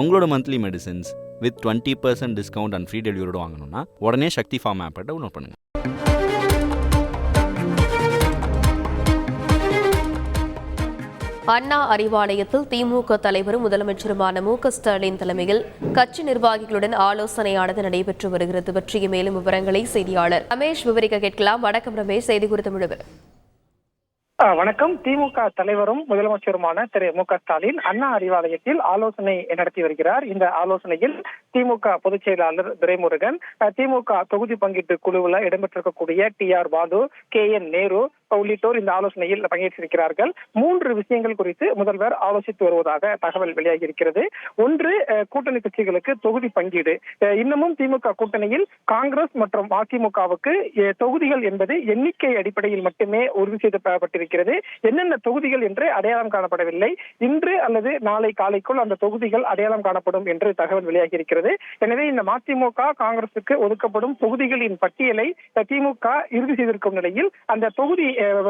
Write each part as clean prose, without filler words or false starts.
உங்களோட monthly medicines with 20% discount and free டெலிவரியோட வாங்கணும்னா உடனே சக்தி ஃபார்ம் ஆப்பை டவுன்லோட் பண்ணுங்கள். அண்ணா அறிவாலயத்தில் திமுக தலைவரும் முதலமைச்சருமான மு.க.ஸ்டாலின் தலைமையில் கட்சி நிர்வாகிகளுடன் ஆலோசனையானது நடைபெற்று வருகிறது. பற்றிய மேலும் விவரங்களை செய்தியாளர் ரமேஷ் விவரிக்க கேட்கலாம். வணக்கம் ரமேஷ், செய்தி குறித்த முழுவர். வணக்கம். திமுக தலைவரும் முதலமைச்சருமான திரு மு.க.ஸ்டாலின் அண்ணா அறிவாலயத்தில் ஆலோசனை நடத்தி வருகிறார். இந்த ஆலோசனையில் திமுக பொதுச் செயலாளர் துரைமுருகன், திமுக தொகுதி பங்கீட்டு குழுவில் இடம்பெற்றிருக்கக்கூடிய டி.ஆர். பாலு, கே.என். நேரு உள்ளிட்டோர் இந்த ஆலோசனையில் பங்கேற்றிருக்கிறார்கள். 3 விஷயங்கள் குறித்து முதல்வர் ஆலோசித்து வருவதாக தகவல் வெளியாகி இருக்கிறது. ஒன்று, கூட்டணி கட்சிகளுக்கு தொகுதி பங்கீடு. இன்னமும் திமுக கூட்டணியில் காங்கிரஸ் மற்றும் அதிமுகவுக்கு தொகுதிகள் என்பது எண்ணிக்கை அடிப்படையில் மட்டுமே உறுதி செய்யப்பட்டிருக்கிறது. என்னென்ன தொகுதிகள் என்று அடையாளம் காணப்படவில்லை. இன்று அல்லது நாளை காலைக்குள் அந்த தொகுதிகள் அடையாளம் காணப்படும் என்று தகவல் வெளியாகி இருக்கிறது. எனவே இந்த மதிமுக காங்கிரசுக்கு ஒதுக்கப்படும் தொகுதிகளின் பட்டியலை திமுக இறுதி செய்திருக்கும் நிலையில் அந்த தொகுதி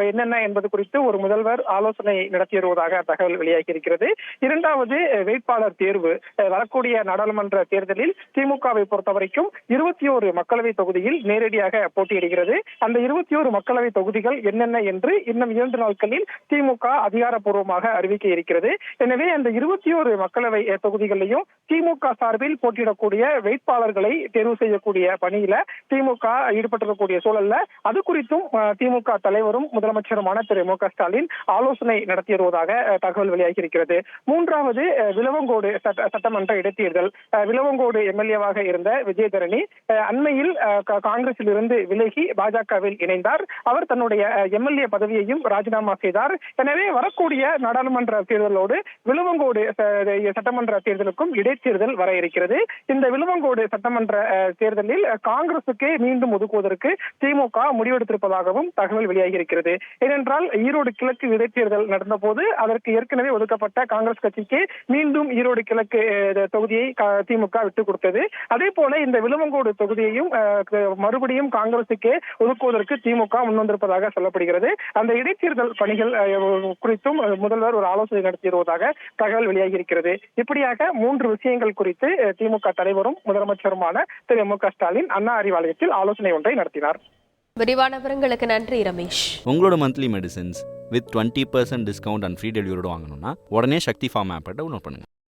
என்னென்ன என்பது குறித்து ஒரு முதல்வர் ஆலோசனை நடத்தி வருவதாக தகவல் வெளியாகி இருக்கிறது. இரண்டாவது, வேட்பாளர் தேர்வு. வரக்கூடிய நாடாளுமன்ற தேர்தலில் திமுகவை பொறுத்தவரைக்கும் 21 மக்களவை தொகுதியில் நேரடியாக போட்டியிடுகிறது. அந்த 21 மக்களவை தொகுதிகள் என்னென்ன என்று இன்னும் 2 நாட்களில் திமுக அதிகாரப்பூர்வமாக அறிவிக்க இருக்கிறது. எனவே அந்த 21 மக்களவை தொகுதிகளையும் திமுக சார்பில் போட்டியிடக்கூடிய வேட்பாளர்களை தேர்வு செய்யக்கூடிய பணியில திமுக ஈடுபட்டிருக்கக்கூடிய சூழல்ல அது குறித்தும் திமுக தலைவரும் முதலமைச்சருமான திரு மு.க.ஸ்டாலின் ஆலோசனை நடத்தி வருவதாக தகவல் வெளியாகி இருக்கிறது. மூன்றாவது, விளவங்கோடு சட்டமன்ற இடைத்தேர்தல். விளவங்கோடு எம்எல்ஏவாக இருந்த விஜயதரணி அண்மையில் காங்கிரசில் இருந்து விலகி பாஜகவில் இணைந்தார். அவர் தன்னுடைய எம்எல்ஏ பதவியையும் ராஜினாமா செய்தார். எனவே வரக்கூடிய நாடாளுமன்ற தேர்தலோடு விளவங்கோடு சட்டமன்ற தேர்தலுக்கும் இடைத்தேர்தல் வர இருக்கிறது. இந்த விளவங்கோடு சட்டமன்ற தேர்தலில் காங்கிரசுக்கு மீண்டும் ஒதுக்குவதற்கு திமுக முடிவெடுத்திருப்பதாகவும் தகவல் வெளியாகி இருக்கிறது. ஏனென்றால் ஈரோடு கிழக்கு இடைத்தேர்தல் நடந்த போது அதற்கு ஏற்கனவே ஒதுக்கப்பட்ட காங்கிரஸ் கட்சிக்கு மீண்டும் ஈரோடு கிழக்கு தொகுதியை திமுக விட்டுக் கொடுத்தது. அதே போல இந்த விளவங்கோடு தொகுதியையும் மறுபடியும் காங்கிரசுக்கு ஒதுக்குவதற்கு திமுக முன்வந்திருப்பதாக சொல்லப்படுகிறது. அந்த இடைத்தேர்தல் பணிகள் குறித்தும் முதல்வர் ஒரு ஆலோசனை நடத்தி வருவதாக தகவல் வெளியாகி இருக்கிறது. இப்படியாக 3 விஷயங்கள் குறித்து திமுக தலைவரும் முதலமைச்சருமான திரு மு.க.ஸ்டாலின் அண்ணா அறிவாலயத்தில் ஆலோசனை ஒன்றை நடத்தினார். விரிவான விவரங்களுக்கு நன்றி ரமேஷ். உங்களோட monthly medicines with 20% discount and free டெலிவரியோட வாங்கணும்னா உடனே சக்தி ஃபார்ம் ஆப்பை டவுன்லோட் பண்ணுங்கள்.